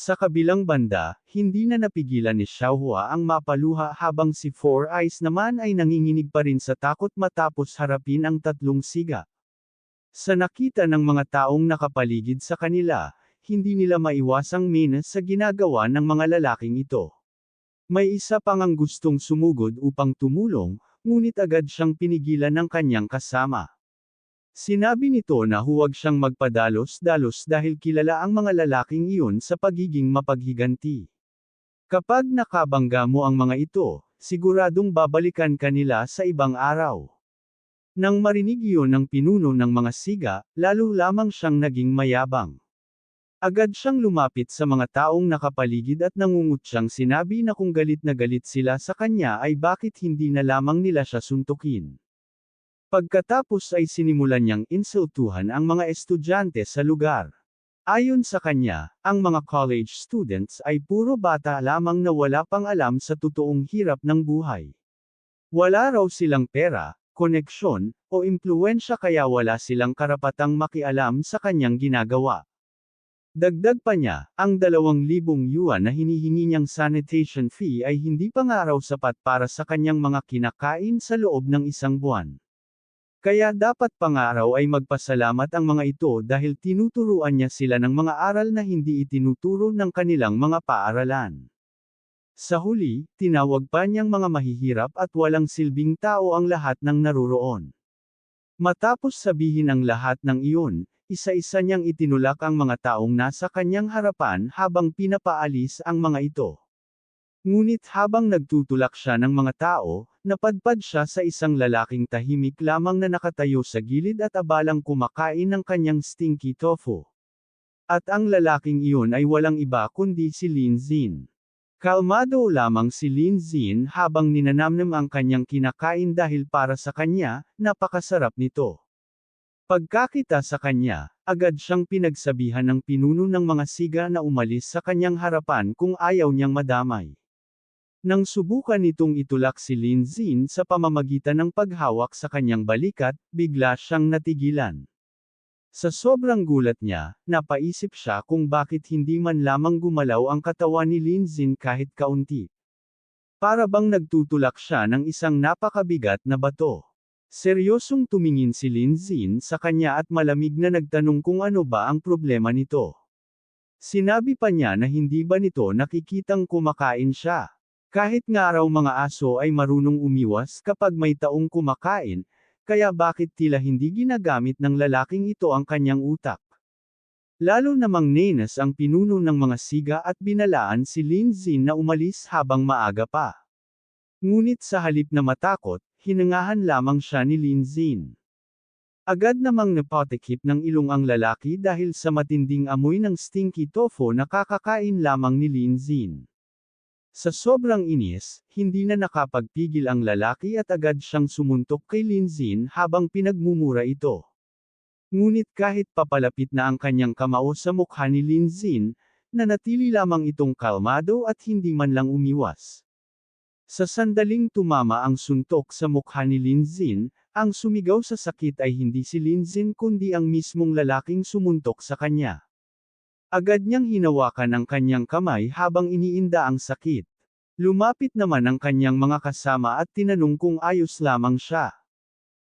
Sa kabilang banda, hindi na napigilan ni Xiaohua ang mapaluha habang si Four Eyes naman ay nanginginig pa rin sa takot matapos harapin ang tatlong siga. Sa nakita ng mga taong nakapaligid sa kanila, hindi nila maiwasang menas sa ginagawa ng mga lalaking ito. May isa pang ang gustong sumugod upang tumulong, ngunit agad siyang pinigilan ng kanyang kasama. Sinabi nito na huwag siyang magpadalos-dalos dahil kilala ang mga lalaking iyon sa pagiging mapaghiganti. Kapag nakabangga mo ang mga ito, siguradong babalikan kanila sa ibang araw. Nang marinig iyon ng pinuno ng mga siga, lalo lamang siyang naging mayabang. Agad siyang lumapit sa mga taong nakapaligid at nangungutyang sinabi na kung galit na galit sila sa kanya ay bakit hindi na lamang nila siya suntukin. Pagkatapos ay sinimulan niyang insultuhan ang mga estudyante sa lugar. Ayon sa kanya, ang mga college students ay puro bata lamang na wala pang alam sa totoong hirap ng buhay. Wala raw silang pera, koneksyon, o impluwensya kaya wala silang karapatang makialam sa kanyang ginagawa. Dagdag pa niya, ang 2,000 yuan na hinihingi niyang sanitation fee ay hindi pa nga raw sapat para sa kanyang mga kinakain sa loob ng isang buwan. Kaya dapat pa nga raw ay magpasalamat ang mga ito dahil tinuturuan niya sila ng mga aral na hindi itinuturo ng kanilang mga paaralan. Sa huli, tinawag pa niyang mga mahihirap at walang silbing tao ang lahat ng naroroon. Matapos sabihin ang lahat ng iyon, isa-isa niyang itinulak ang mga taong nasa kanyang harapan habang pinapaalis ang mga ito. Ngunit habang nagtutulak siya ng mga tao, napadpad siya sa isang lalaking tahimik lamang na nakatayo sa gilid at abalang kumakain ng kanyang stinky tofu. At ang lalaking iyon ay walang iba kundi si Lin Xin. Kalmado lamang si Lin Xin habang ninanamnam ang kanyang kinakain dahil para sa kanya, napakasarap nito. Pagkakita sa kanya, agad siyang pinagsabihan ng pinuno ng mga siga na umalis sa kanyang harapan kung ayaw niyang madamay. Nang subukan nitong itulak si Lin Xin sa pamamagitan ng paghawak sa kanyang balikat, bigla siyang natigilan. Sa sobrang gulat niya, napaisip siya kung bakit hindi man lamang gumalaw ang katawan ni Lin Xin kahit kaunti. Para bang nagtutulak siya ng isang napakabigat na bato. Seryosong tumingin si Lin Xin sa kanya at malamig na nagtanong kung ano ba ang problema nito. Sinabi pa niya na hindi ba nito nakikitang kumakain siya. Kahit nga raw mga aso ay marunong umiwas kapag may taong kumakain, kaya bakit tila hindi ginagamit ng lalaking ito ang kanyang utak? Lalo namang nenas ang pinuno ng mga siga at binalaan si Lin Xin na umalis habang maaga pa. Ngunit sa halip na matakot, hinangahan lamang siya ni Lin Xin. Agad namang napatikip ng ilong ang lalaki dahil sa matinding amoy ng stinky tofu na kakakain lamang ni Lin Xin. Sa sobrang inis, hindi na nakapagpigil ang lalaki at agad siyang sumuntok kay Lin Xin habang pinagmumura ito. Ngunit kahit papalapit na ang kanyang kamao sa mukha ni Lin Xin, nanatili lamang itong kalmado at hindi man lang umiwas. Sa sandaling tumama ang suntok sa mukha ni Lin Xin, ang sumigaw sa sakit ay hindi si Lin Xin kundi ang mismong lalaking sumuntok sa kanya. Agad niyang hinawakan ang kanyang kamay habang iniinda ang sakit. Lumapit naman ang kanyang mga kasama at tinanong kung ayos lamang siya.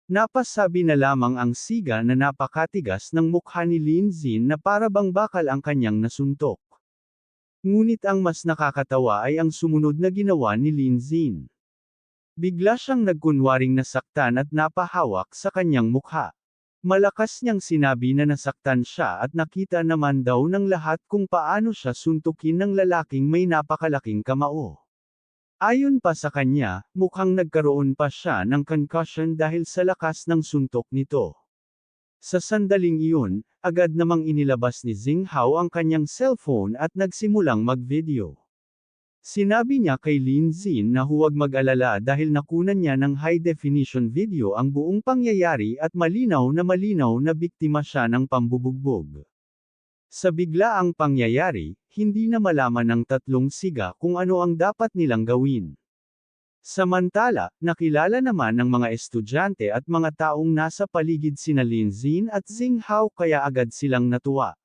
Napasabi na lamang ang siga na napakatigas ng mukha ni Lin Xin na para bang bakal ang kanyang nasuntok. Ngunit ang mas nakakatawa ay ang sumunod na ginawa ni Lin Xin. Bigla siyang nagkunwaring nasaktan at napahawak sa kanyang mukha. Malakas niyang sinabi na nasaktan siya at nakita naman daw ng lahat kung paano siya suntukin ng lalaking may napakalaking kamao. Ayon pa sa kanya, mukhang nagkaroon pa siya ng concussion dahil sa lakas ng suntok nito. Sa sandaling iyon, agad namang inilabas ni Zheng Hao ang kanyang cellphone at nagsimulang mag-video. Sinabi niya kay Lin Xin na huwag mag-alala dahil nakunan niya ng high-definition video ang buong pangyayari at malinaw na biktima siya ng pambubugbog. Sa biglaang pangyayari, hindi na malaman ng tatlong siga kung ano ang dapat nilang gawin. Samantala, nakilala naman ng mga estudyante at mga taong nasa paligid sina Lin Xin at Zheng Hao kaya agad silang natuwa.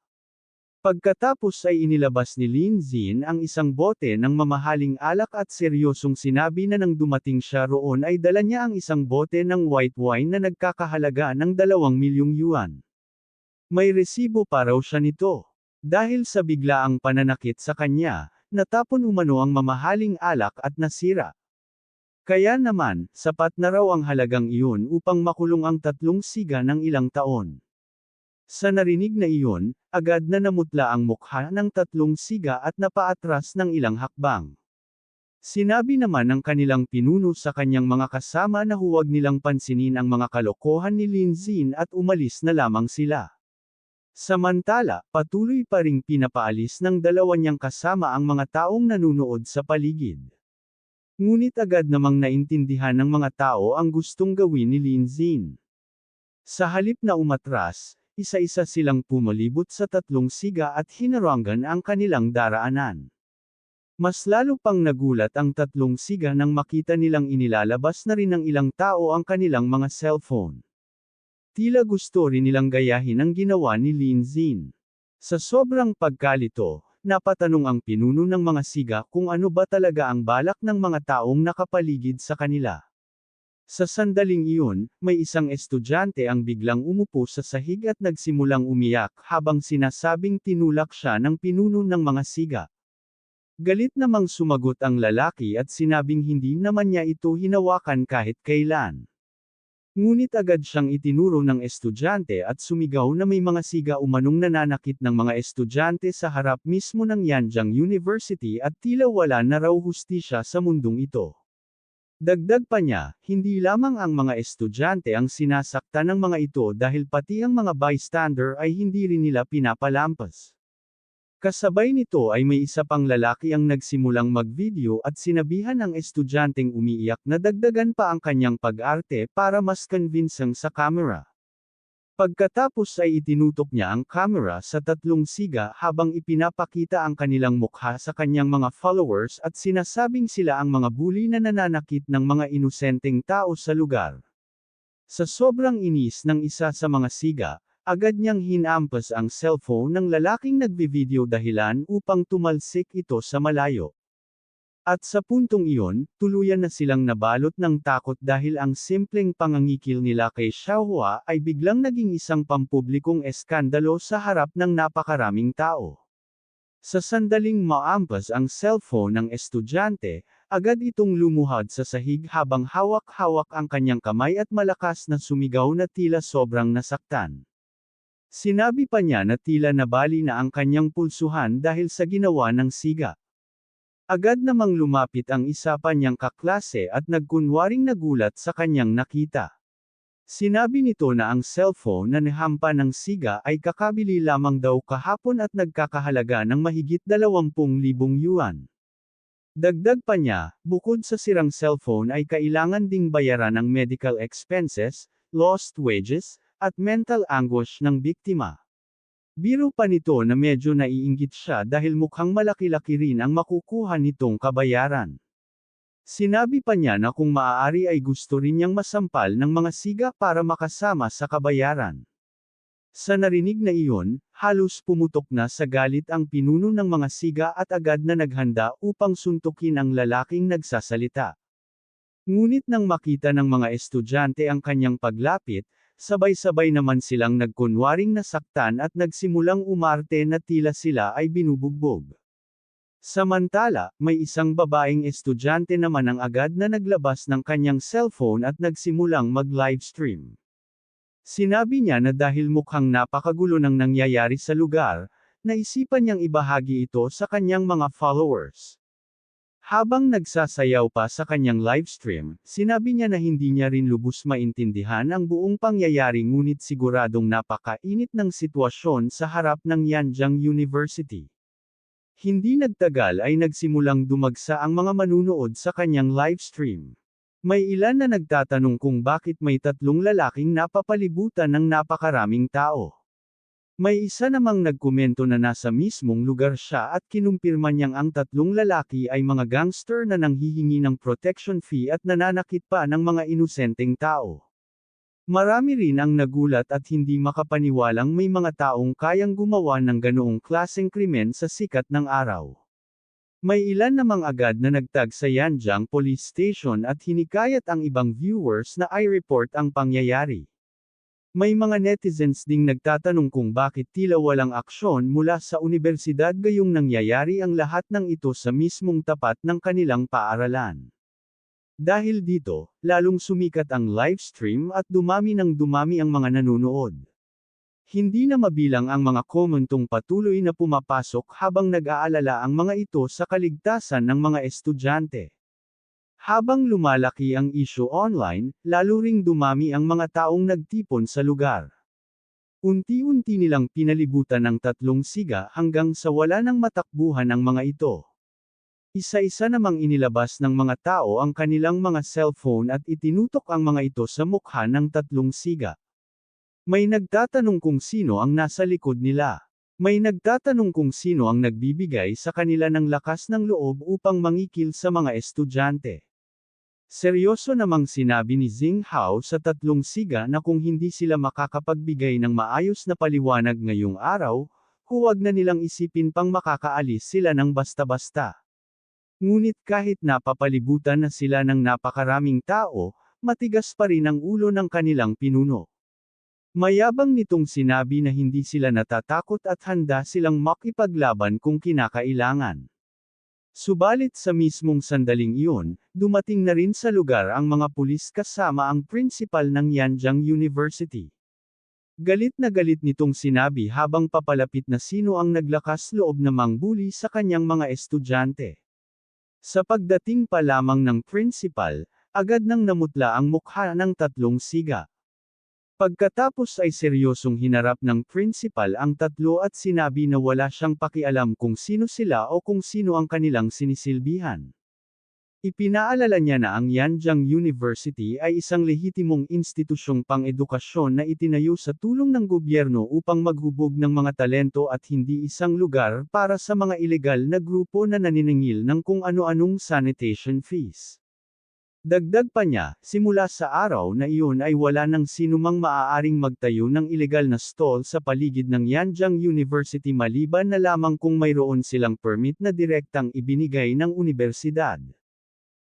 Pagkatapos ay inilabas ni Lin Zin ang isang bote ng mamahaling alak at seryosong sinabi na nang dumating siya roon ay dala niya ang isang bote ng white wine na nagkakahalaga ng 2 milyong yuan. May resibo pa raw siya nito. Dahil sa biglaang pananakit sa kanya, natapon umano ang mamahaling alak at nasira. Kaya naman, sapat na raw ang halagang iyon upang makulong ang 3 siga ng ilang taon. Sa narinig na iyon, agad na namutla ang mukha ng 3 siga at napaatras ng ilang hakbang. Sinabi naman ng kanilang pinuno sa kanyang mga kasama na huwag nilang pansinin ang mga kalokohan ni Lin Zin at umalis na lamang sila. Samantala, patuloy pa ring pinapaalis ng dalawa niyang kasama ang mga taong nanunood sa paligid. Ngunit agad namang naintindihan ng mga tao ang gustong gawin ni Lin Zin. Sa halip na umatras, isa-isa silang pumalibot sa 3 siga at hinarangan ang kanilang daraanan. Mas lalo pang nagulat ang 3 siga nang makita nilang inilalabas na rin ng ilang tao ang kanilang mga cellphone. Tila gusto rin nilang gayahin ang ginawa ni Lin Zin. Sa sobrang pagkalito, napatanong ang pinuno ng mga siga kung ano ba talaga ang balak ng mga taong nakapaligid sa kanila. Sa sandaling iyon, may isang estudyante ang biglang umupo sa sahig at nagsimulang umiyak habang sinasabing tinulak siya ng pinuno ng mga siga. Galit namang sumagot ang lalaki at sinabing hindi naman niya ito hinawakan kahit kailan. Ngunit agad siyang itinuro ng estudyante at sumigaw na may mga siga umanong nananakit ng mga estudyante sa harap mismo ng Yanjiang University at tila wala na raw hustisya sa mundong ito. Dagdag pa niya, hindi lamang ang mga estudyante ang sinasaktan ng mga ito dahil pati ang mga bystander ay hindi rin nila pinapalampas. Kasabay nito ay may isa pang lalaki ang nagsimulang mag-video at sinabihan ang estudyanteng umiiyak na dagdagan pa ang kanyang pag-arte para mas convincing sa camera. Pagkatapos ay itinutok niya ang camera sa 3 siga habang ipinapakita ang kanilang mukha sa kanyang mga followers at sinasabing sila ang mga bully na nananakit ng mga inosenteng tao sa lugar. Sa sobrang inis ng isa sa mga siga, agad niyang hinampas ang cellphone ng lalaking nagbi-video dahilan upang tumalsik ito sa malayo. At sa puntong iyon, tuluyan na silang nabalot ng takot dahil ang simpleng pangangikil nila kay Xiaohua ay biglang naging isang pampublikong eskandalo sa harap ng napakaraming tao. Sa sandaling maampas ang cellphone ng estudyante, agad itong lumuhad sa sahig habang hawak-hawak ang kanyang kamay at malakas na sumigaw na tila sobrang nasaktan. Sinabi pa niya na tila nabali na ang kanyang pulsuhan dahil sa ginawa ng siga. Agad namang lumapit ang isa pa niyang kaklase at nagkunwaring nagulat sa kanyang nakita. Sinabi nito na ang cellphone na nahampa ng siga ay kakabili lamang daw kahapon at nagkakahalaga ng mahigit 20,000 yuan. Dagdag pa niya, bukod sa sirang cellphone ay kailangan ding bayaran ang medical expenses, lost wages, at mental anguish ng biktima. Biro pa nito na medyo naiinggit siya dahil mukhang malaki-laki rin ang makukuha nitong kabayaran. Sinabi pa niya na kung maaari ay gusto rin niyang masampal ng mga siga para makasama sa kabayaran. Sa narinig na iyon, halos pumutok na sa galit ang pinuno ng mga siga at agad na naghanda upang suntukin ang lalaking nagsasalita. Ngunit nang makita ng mga estudyante ang kanyang paglapit, sabay-sabay naman silang nagkunwaring nasaktan at nagsimulang umarte na tila sila ay binubugbog. Samantala, may isang babaeng estudyante naman ang agad na naglabas ng kanyang cellphone at nagsimulang mag-livestream. Sinabi niya na dahil mukhang napakagulo ng nangyayari sa lugar, naisipan niyang ibahagi ito sa kanyang mga followers. Habang nagsasayaw pa sa kanyang livestream, sinabi niya na hindi niya rin lubos maintindihan ang buong pangyayari ngunit siguradong napakainit ng sitwasyon sa harap ng Yanjiang University. Hindi nagtagal ay nagsimulang dumagsa ang mga manunood sa kanyang livestream. May ilan na nagtatanong kung bakit may 3 lalaking napapalibutan ng napakaraming tao. May isa namang nagkomento na nasa mismong lugar siya at kinumpirma niyang ang 3 lalaki ay mga gangster na nanghihingi ng protection fee at nananakit pa ng mga inosenteng tao. Marami rin ang nagulat at hindi makapaniwalang may mga taong kayang gumawa ng ganoong klaseng krimen sa sikat ng araw. May ilan namang agad na nagtag sa Yanjiang Police Station at hinikayat ang ibang viewers na i-report ang pangyayari. May mga netizens ding nagtatanong kung bakit tila walang aksyon mula sa unibersidad gayong nangyayari ang lahat ng ito sa mismong tapat ng kanilang paaralan. Dahil dito, lalong sumikat ang livestream at dumami ng dumami ang mga nanonood. Hindi na mabilang ang mga komentong patuloy na pumapasok habang nag-aalala ang mga ito sa kaligtasan ng mga estudyante. Habang lumalaki ang isyu online, lalo ring dumami ang mga taong nagtipon sa lugar. Unti-unti nilang pinalibutan ng 3 siga hanggang sa wala nang matakbuhan ang mga ito. Isa-isa namang inilabas ng mga tao ang kanilang mga cellphone at itinutok ang mga ito sa mukha ng 3 siga. May nagtatanong kung sino ang nasa likod nila. May nagtatanong kung sino ang nagbibigay sa kanila ng lakas ng loob upang mangikil sa mga estudyante. Seryoso namang sinabi ni Zheng Hao sa 3 siga na kung hindi sila makakapagbigay ng maayos na paliwanag ngayong araw, huwag na nilang isipin pang makakaalis sila ng basta-basta. Ngunit kahit napapalibutan na sila ng napakaraming tao, matigas pa rin ang ulo ng kanilang pinuno. Mayabang nitong sinabi na hindi sila natatakot at handa silang makipaglaban kung kinakailangan. Subalit sa mismong sandaling iyon, dumating na rin sa lugar ang mga pulis kasama ang principal ng Yanjiang University. Galit na galit nitong sinabi habang papalapit na sino ang naglakas loob na mangbuli sa kanyang mga estudyante. Sa pagdating pa lamang ng principal, agad nang namutla ang mukha ng 3 siga. Pagkatapos ay seryosong hinarap ng principal ang 3 at sinabi na wala siyang pakialam kung sino sila o kung sino ang kanilang sinisilbihan. Ipinaalala niya na ang Yanjiang University ay isang lehitimong institusyong pang-edukasyon na itinayo sa tulong ng gobyerno upang maghubog ng mga talento at hindi isang lugar para sa mga ilegal na grupo na naniningil ng kung ano-anong sanitation fees. Dagdag pa niya, simula sa araw na iyon ay wala nang sinumang maaaring magtayo ng ilegal na stall sa paligid ng Yanjiang University maliban na lamang kung mayroon silang permit na direktang ibinigay ng unibersidad.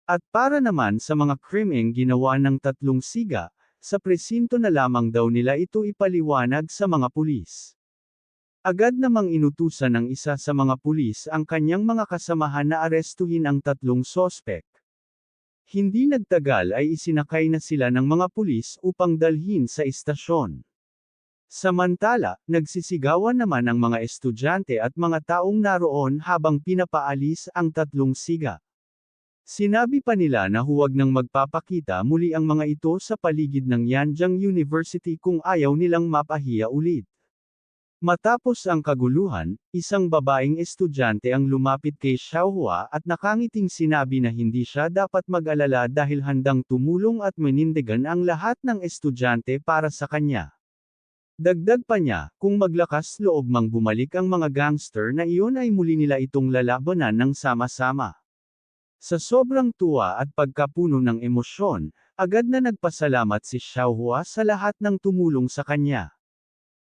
At para naman sa mga krimeng ginawa ng 3 siga, sa presinto na lamang daw nila ito ipaliwanag sa mga pulis. Agad namang inutusan ng isa sa mga pulis ang kanyang mga kasamahan na arestuhin ang 3 sospek. Hindi nagtagal ay isinakay na sila ng mga pulis upang dalhin sa istasyon. Samantala, nagsisigawan naman ang mga estudyante at mga taong naroon habang pinapaalis ang 3 siga. Sinabi pa nila na huwag nang magpapakita muli ang mga ito sa paligid ng Yanjiang University kung ayaw nilang mapahiya ulit. Matapos ang kaguluhan, isang babaeng estudyante ang lumapit kay Xiaohua at nakangiting sinabi na hindi siya dapat mag-alala dahil handang tumulong at menindigan ang lahat ng estudyante para sa kanya. Dagdag pa niya, kung maglakas loob mang bumalik ang mga gangster na iyon ay muli nila itong lalabanan ng sama-sama. Sa sobrang tuwa at pagkapuno ng emosyon, agad na nagpasalamat si Xiaohua sa lahat ng tumulong sa kanya.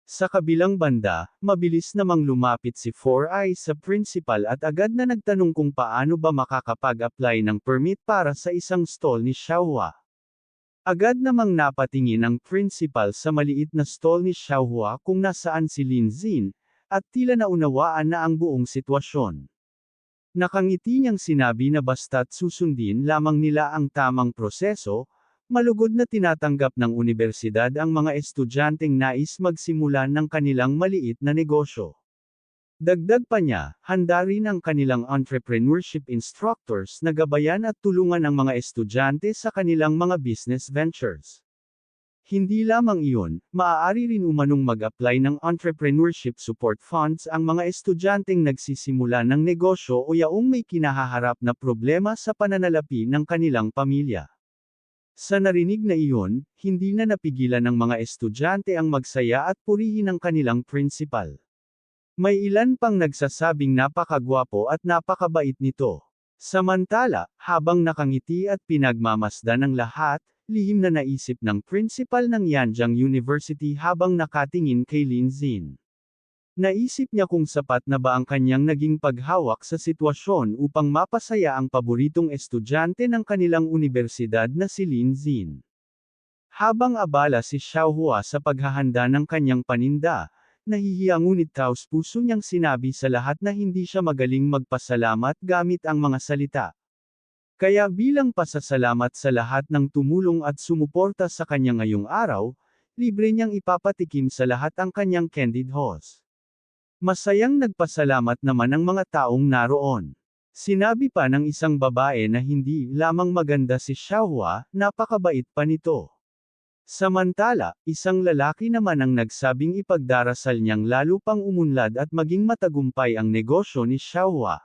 Sa kabilang banda, mabilis namang lumapit si 4i sa principal at agad na nagtanong kung paano ba makakapag-apply ng permit para sa isang stall ni Xiaohua. Agad namang napatingin ang principal sa maliit na stall ni Xiaohua kung nasaan si Lin Xin, at tila naunawaan na ang buong sitwasyon. Nakangiti niyang sinabi na basta't susundin lamang nila ang tamang proseso, malugod na tinatanggap ng unibersidad ang mga estudyanteng nais magsimula ng kanilang maliit na negosyo. Dagdag pa niya, handa rin ang kanilang entrepreneurship instructors na gabayan at tulungan ang mga estudyante sa kanilang mga business ventures. Hindi lamang iyon, maaari rin umanong mag-apply ng entrepreneurship support funds ang mga estudyanteng nagsisimula ng negosyo o yaong may kinahaharap na problema sa pananalapi ng kanilang pamilya. Sa narinig na iyon, hindi na napigilan ng mga estudyante ang magsaya at purihin ang kanilang principal. May ilan pang nagsasabing napakagwapo at napakabait nito. Samantala, habang nakangiti at pinagmamasdan ng lahat, lihim na naisip ng principal ng Yanjiang University habang nakatingin kay Lin Xin. Naisip niya kung sapat na ba ang kanyang naging paghawak sa sitwasyon upang mapasaya ang paboritong estudyante ng kanilang universidad na si Lin Xin. Habang abala si Xiaohua sa paghahanda ng kanyang paninda, nahihiya ngunit taos-puso niyang sinabi sa lahat na hindi siya magaling magpasalamat gamit ang mga salita. Kaya bilang pasasalamat sa lahat ng tumulong at sumuporta sa kanya ngayong araw, libre niyang ipapatikim sa lahat ang kanyang candid hose. Masayang nagpasalamat naman ang mga taong naroon. Sinabi pa ng isang babae na hindi lamang maganda si Xiaohua, napakabait pa nito. Samantala, isang lalaki naman ang nagsabing ipagdarasal niyang lalo pang umunlad at maging matagumpay ang negosyo ni Xiaohua.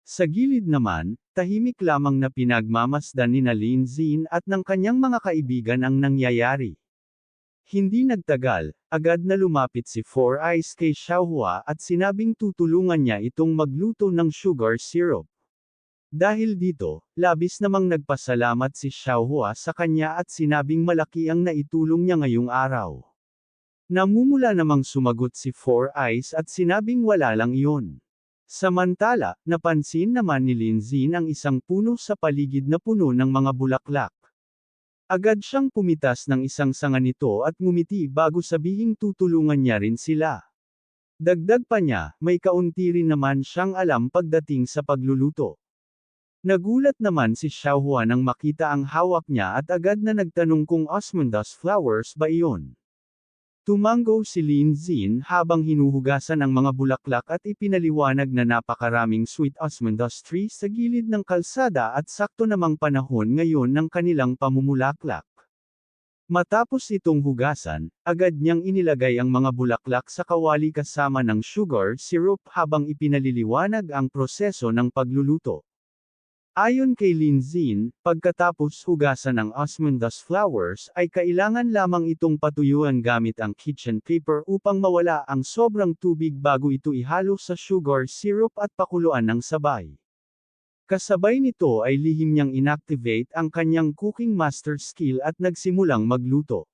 Sa gilid naman, tahimik lamang na pinagmamasdan ni Lin Xin at ng kanyang mga kaibigan ang nangyayari. Hindi nagtagal, agad na lumapit si Four Eyes kay Xiaohua at sinabing tutulungan niya itong magluto ng sugar syrup. Dahil dito, labis namang nagpasalamat si Xiaohua sa kanya at sinabing malaki ang naitulong niya ngayong araw. Namumula namang sumagot si Four Eyes at sinabing wala lang iyon. Samantala, napansin naman ni Lin Xin ang isang puno sa paligid na puno ng mga bulaklak. Agad siyang pumitas ng isang sanga nito at ngumiti bago sabihing tutulungan niya rin sila. Dagdag pa niya, may kaunti rin naman siyang alam pagdating sa pagluluto. Nagulat naman si Xiaohua nang makita ang hawak niya at agad na nagtanong kung osmunthus flowers ba iyon. Tumango si Lin Xin habang hinuhugasan ang mga bulaklak at ipinaliwanag na napakaraming sweet osmunthus tree sa gilid ng kalsada at sakto namang panahon ngayon ng kanilang pamumulaklak. Matapos itong hugasan, agad niyang inilagay ang mga bulaklak sa kawali kasama ng sugar syrup habang ipinaliliwanag ang proseso ng pagluluto. Ayon kay Lin Xin, pagkatapos hugasan ng osmunthus flowers ay kailangan lamang itong patuyuan gamit ang kitchen paper upang mawala ang sobrang tubig bago ito ihalo sa sugar syrup at pakuluan ng sabay. Kasabay nito ay lihim niyang inactivate ang kanyang cooking master skill at nagsimulang magluto.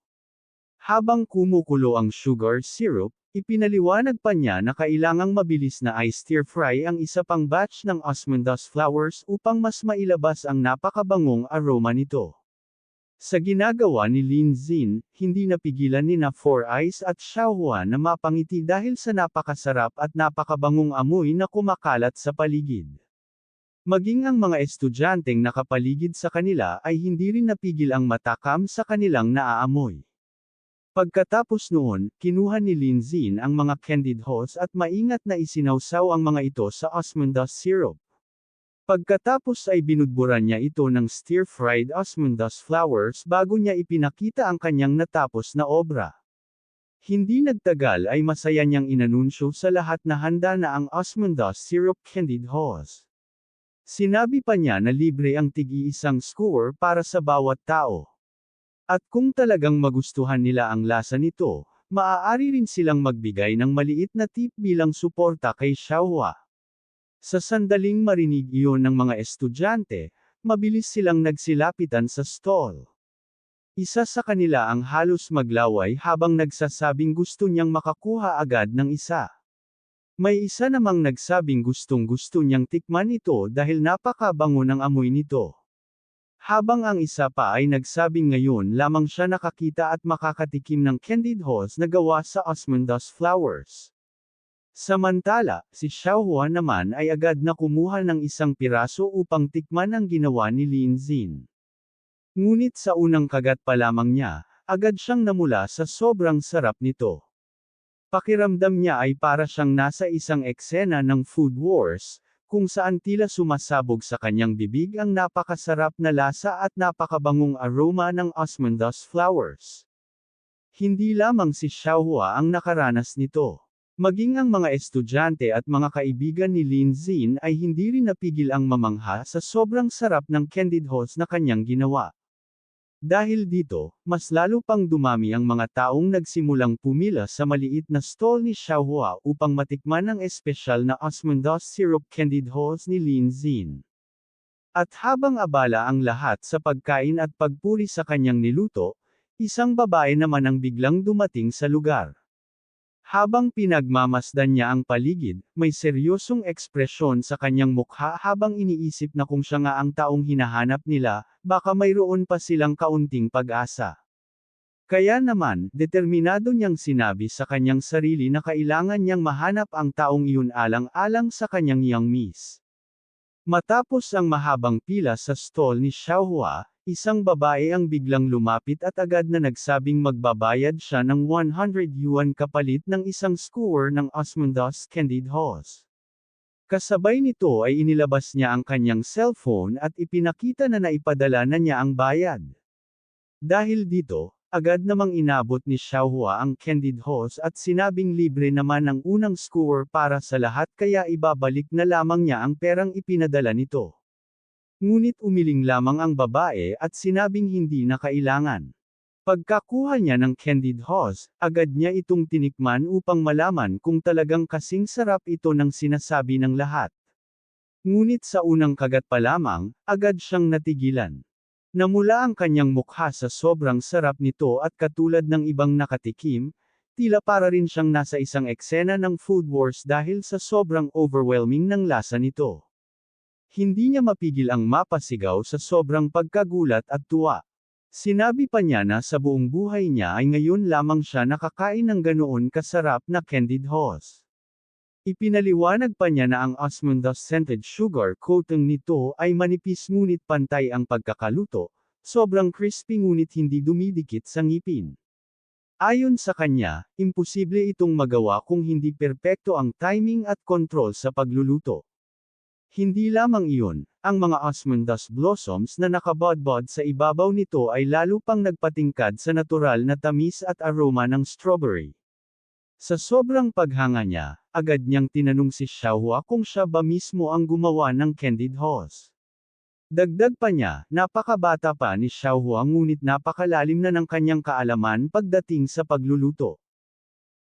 Habang kumukulo ang sugar syrup, ipinaliwanag pa niya na kailangang mabilis na i-stir fry ang isa pang batch ng osmunthus flowers upang mas mailabas ang napakabangong aroma nito. Sa ginagawa ni Lin Xin, hindi napigilan ni Four Eyes at Xiaohua na mapangiti dahil sa napakasarap at napakabangong amoy na kumakalat sa paligid. Maging ang mga estudyanteng nakapaligid sa kanila ay hindi rin napigil ang matakam sa kanilang naaamoy. Pagkatapos noon, kinuha ni Lin Xin ang mga candid hose at maingat na isinawsaw ang mga ito sa osmunthus syrup. Pagkatapos ay binudburan niya ito ng stir-fried osmunthus flowers bago niya ipinakita ang kanyang natapos na obra. Hindi nagtagal ay masaya niyang inanunsyo sa lahat na handa na ang osmunthus syrup candid hose. Sinabi pa niya na libre ang tig-iisang skewer para sa bawat tao. At kung talagang magustuhan nila ang lasa nito, maaari rin silang magbigay ng maliit na tip bilang suporta kay Xiaohua. Sa sandaling marinig iyon ng mga estudyante, mabilis silang nagsilapitan sa stall. Isa sa kanila ang halos maglaway habang nagsasabing gusto niyang makakuha agad ng isa. May isa namang nagsabing gustong-gusto niyang tikman ito dahil napakabango ng amoy nito. Habang ang isa pa ay nagsabing ngayon lamang siya nakakita at makakatikim ng candid hose na gawa sa osmunthus flowers. Samantala, si Xiaohua naman ay agad na kumuha ng isang piraso upang tikman ang ginawa ni Lin Xin. Ngunit sa unang kagat pa lamang niya, agad siyang namula sa sobrang sarap nito. Pakiramdam niya ay para siyang nasa isang eksena ng Food Wars, kung saan tila sumasabog sa kanyang bibig ang napakasarap na lasa at napakabangong aroma ng osmunthus flowers. Hindi lamang si Xiaohua ang nakaranas nito. Maging ang mga estudyante at mga kaibigan ni Lin Xin ay hindi rin napigil ang mamangha sa sobrang sarap ng candid hose na kanyang ginawa. Dahil dito, mas lalo pang dumami ang mga taong nagsimulang pumila sa maliit na stall ni Xiaohua upang matikman ang espesyal na osmunthus syrup candid hose ni Lin Xin. At habang abala ang lahat sa pagkain at pagpuri sa kanyang niluto, isang babae naman ang biglang dumating sa lugar. Habang pinagmamasdan niya ang paligid, may seryosong ekspresyon sa kanyang mukha habang iniisip na kung siya nga ang taong hinahanap nila, baka mayroon pa silang kaunting pag-asa. Kaya naman, determinado niyang sinabi sa kanyang sarili na kailangan niyang mahanap ang taong iyon alang-alang sa kanyang young miss. Matapos ang mahabang pila sa stall ni Xiaohua, isang babae ang biglang lumapit at agad na nagsabing magbabayad siya ng 100 yuan kapalit ng isang skewer ng Osmundos Candied Horse. Kasabay nito ay inilabas niya ang kanyang cellphone at ipinakita na naipadala na niya ang bayad. Dahil dito, agad namang inabot ni Xiaohua ang Candied Horse at sinabing libre naman ang unang skewer para sa lahat kaya ibabalik na lamang niya ang perang ipinadala nito. Ngunit umiling lamang ang babae at sinabing hindi na kailangan. Pagkakuha niya ng Candied Horse, agad niya itong tinikman upang malaman kung talagang kasing sarap ito ng sinasabi ng lahat. Ngunit sa unang kagat pa lamang, agad siyang natigilan. Namula ang kanyang mukha sa sobrang sarap nito at katulad ng ibang nakatikim, tila para rin siyang nasa isang eksena ng Food Wars dahil sa sobrang overwhelming ng lasa nito. Hindi niya mapigil ang mapasigaw sa sobrang pagkagulat at tuwa. Sinabi pa niya na sa buong buhay niya ay ngayon lamang siya nakakain ng ganoon kasarap na Candied Horse. Ipinaliwanag pa niya na ang Osmundos scented sugar coating nito ay manipis ngunit pantay ang pagkakaluto, sobrang crispy ngunit hindi dumidikit sa ngipin. Ayon sa kanya, imposible itong magawa kung hindi perpekto ang timing at control sa pagluluto. Hindi lamang iyon, ang mga Osmundos blossoms na nakabodbod sa ibabaw nito ay lalo pang nagpatingkad sa natural na tamis at aroma ng strawberry. Sa sobrang paghanga niya, agad niyang tinanong si Xiaohua kung siya ba mismo ang gumawa ng Candied Horse. Dagdag pa niya, napakabata pa ni Xiaohua ngunit napakalalim na ng kanyang kaalaman pagdating sa pagluluto.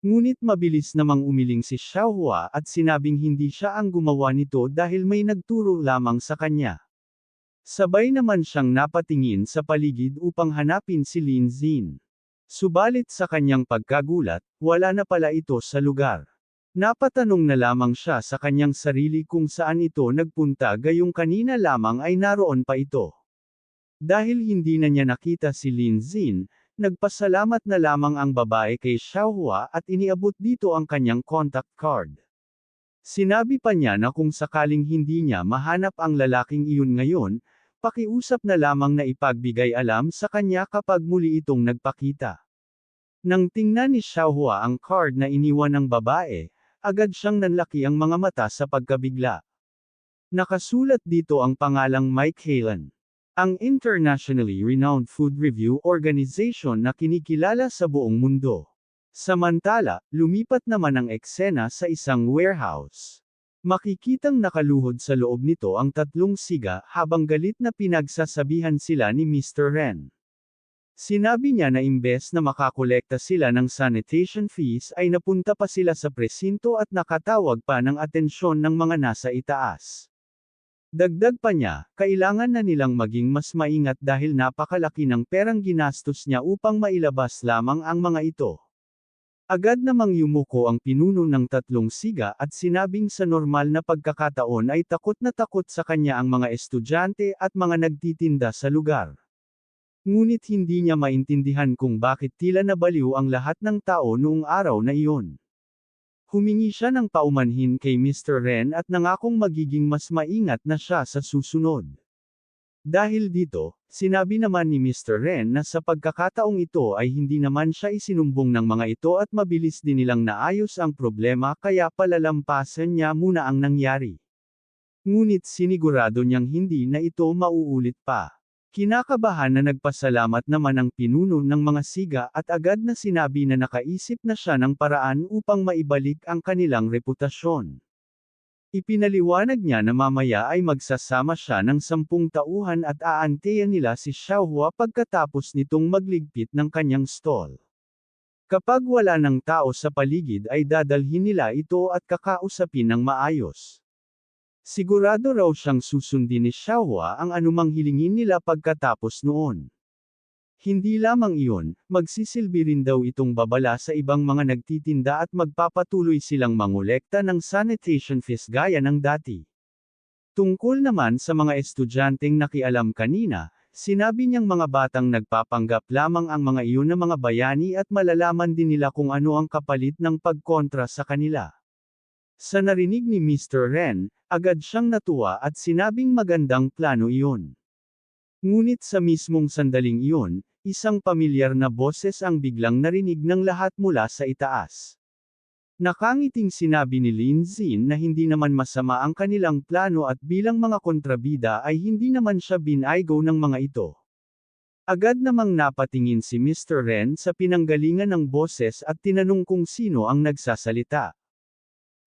Ngunit mabilis namang umiling si Xiaohua at sinabing hindi siya ang gumawa nito dahil may nagturo lamang sa kanya. Sabay naman siyang napatingin sa paligid upang hanapin si Lin Xin. Subalit sa kanyang pagkagulat, wala na pala ito sa lugar. Napatanong na lamang siya sa kanyang sarili kung saan ito nagpunta gayong kanina lamang ay naroon pa ito. Dahil hindi na niya nakita si Lin Xin, nagpasalamat na lamang ang babae kay Xiaohua at iniabot dito ang kanyang contact card. Sinabi pa niya na kung sakaling hindi niya mahanap ang lalaking iyon ngayon, pakiusap na lamang na ipagbigay alam sa kanya kapag muli itong nagpakita. Nang tingnan ni Xiaohua ang card na iniwan ng babae, agad siyang nanlaki ang mga mata sa pagkabigla. Nakasulat dito ang pangalang Mike Halen. Ang internationally renowned food review organization na kinikilala sa buong mundo. Samantala, lumipat naman ang eksena sa isang warehouse. Makikitang nakaluhod sa loob nito ang tatlong siga habang galit na pinagsasabihan sila ni Mr. Ren. Sinabi niya na imbes na makakolekta sila ng sanitation fees ay napunta pa sila sa presinto at nakatawag pa ng atensyon ng mga nasa itaas. Dagdag pa niya, kailangan na nilang maging mas maingat dahil napakalaki ng perang ginastos niya upang mailabas lamang ang mga ito. Agad namang yumuko ang pinuno ng tatlong siga at sinabing sa normal na pagkakataon ay takot na takot sa kanya ang mga estudyante at mga nagtitinda sa lugar. Ngunit hindi niya maintindihan kung bakit tila nabaliw ang lahat ng tao noong araw na iyon. Humingi siya ng paumanhin kay Mr. Ren at nangakong magiging mas maingat na siya sa susunod. Dahil dito, sinabi naman ni Mr. Ren na sa pagkakataong ito ay hindi naman siya isinumbong ng mga ito at mabilis din nilang naayos ang problema kaya palalampasan niya muna ang nangyari. Ngunit sinigurado niyang hindi na ito mauulit pa. Kinakabahan na nagpasalamat naman ang pinuno ng mga siga at agad na sinabi na nakaisip na siya ng paraan upang maibalik ang kanilang reputasyon. Ipinaliwanag niya na mamaya ay magsasama siya ng 10 tauhan at aantayan nila si Xiaohua pagkatapos nitong magligpit ng kanyang stall. Kapag wala ng tao sa paligid ay dadalhin nila ito at kakausapin ng maayos. Sigurado raw siyang susundin ni Xiaohua ang anumang hilingin nila pagkatapos noon. Hindi lamang iyon, magsisilbi rin daw itong babala sa ibang mga nagtitinda at magpapatuloy silang mangolekta ng sanitation fees gaya ng dati. Tungkol naman sa mga estudyanteng nakialam kanina, sinabi niyang mga batang nagpapanggap lamang ang mga iyon na mga bayani at malalaman din nila kung ano ang kapalit ng pagkontra sa kanila. Sa narinig ni Mr. Ren, agad siyang natuwa at sinabing magandang plano iyon. Ngunit sa mismong sandaling iyon, isang pamilyar na boses ang biglang narinig ng lahat mula sa itaas. Nakangiting sinabi ni Lin Xin na hindi naman masama ang kanilang plano at bilang mga kontrabida ay hindi naman siya binaygo ng mga ito. Agad namang napatingin si Mr. Ren sa pinanggalingan ng boses at tinanong kung sino ang nagsasalita.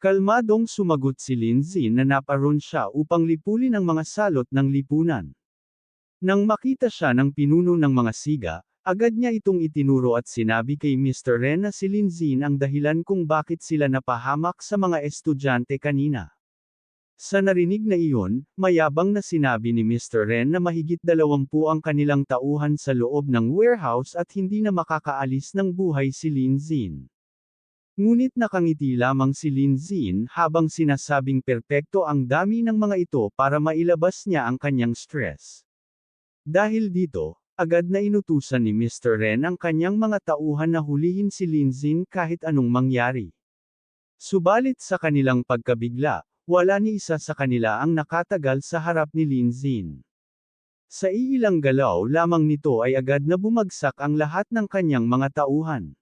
Kalmadong sumagot si Lin Xin na naparoon siya upang lipulin ang mga salot ng lipunan. Nang makita siya ng pinuno ng mga siga, agad niya itong itinuro at sinabi kay Mr. Ren na si Lin Xin ang dahilan kung bakit sila napahamak sa mga estudyante kanina. Sa narinig na iyon, mayabang na sinabi ni Mr. Ren na mahigit 20 ang kanilang tauhan sa loob ng warehouse at hindi na makakaalis ng buhay si Lin Xin. Ngunit nakangiti lamang si Lin Xin habang sinasabing perpekto ang dami ng mga ito para mailabas niya ang kanyang stress. Dahil dito, agad na inutusan ni Mr. Ren ang kanyang mga tauhan na hulihin si Lin Xin kahit anong mangyari. Subalit sa kanilang pagkabigla, wala ni isa sa kanila ang nakatagal sa harap ni Lin Xin. Sa iilang galaw lamang nito ay agad na bumagsak ang lahat ng kanyang mga tauhan.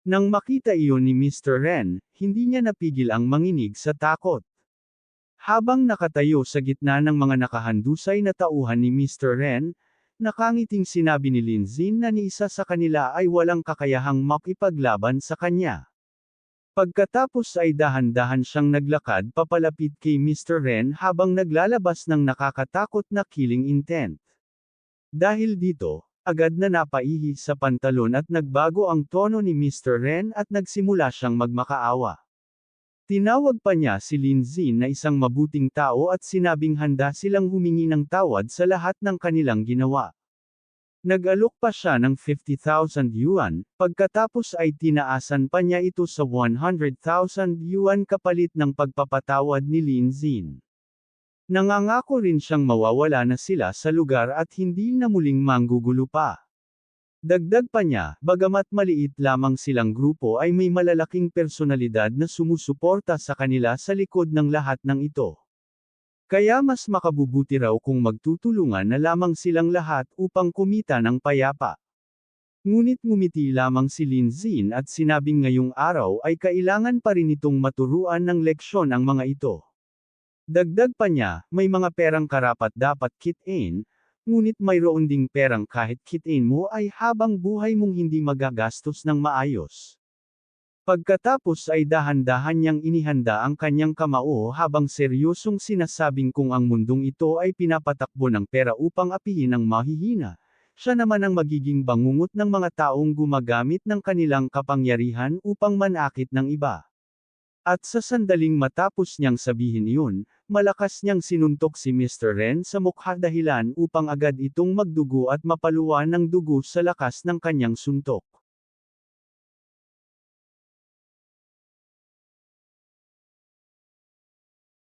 Nang makita iyon ni Mr. Ren, hindi niya napigil ang manginig sa takot. Habang nakatayo sa gitna ng mga nakahandusay na tauhan ni Mr. Ren, nakangiting sinabi ni Lin Xin na ni isa sa kanila ay walang kakayahang makipaglaban sa kanya. Pagkatapos ay dahan-dahan siyang naglakad papalapit kay Mr. Ren habang naglalabas ng nakakatakot na killing intent. Dahil dito, agad na napaihi sa pantalon at nagbago ang tono ni Mr. Ren at nagsimula siyang magmakaawa. Tinawag pa niya si Lin Xin na isang mabuting tao at sinabing handa silang humingi ng tawad sa lahat ng kanilang ginawa. Nag-alok pa siya ng 50,000 yuan, pagkatapos ay tinaasan pa niya ito sa 100,000 yuan kapalit ng pagpapatawad ni Lin Xin. Nangangako rin siyang mawawala na sila sa lugar at hindi na muling manggugulo pa. Dagdag pa niya, bagamat maliit lamang silang grupo ay may malalaking personalidad na sumusuporta sa kanila sa likod ng lahat ng ito. Kaya mas makabubuti raw kung magtutulungan na lamang silang lahat upang kumita ng payapa. Ngunit ngumiti lamang si Lin Xin at sinabing ngayong araw ay kailangan pa rin itong maturuan ng leksyon ang mga ito. Dagdag pa niya, may mga perang karapat dapat kitain, ngunit mayroon ding perang kahit kitain mo ay habang buhay mong hindi magagastos ng maayos. Pagkatapos ay dahan-dahan niyang inihanda ang kanyang kamao habang seryosong sinasabing kung ang mundong ito ay pinapatakbo ng pera upang apihin ang mahihina, siya naman ang magiging bangungot ng mga taong gumagamit ng kanilang kapangyarihan upang manakit ng iba. At sa sandaling matapos niyang sabihin iyon, malakas niyang sinuntok si Mr. Ren sa mukha dahilan upang agad itong magdugo at mapaluan ng dugo sa lakas ng kanyang suntok.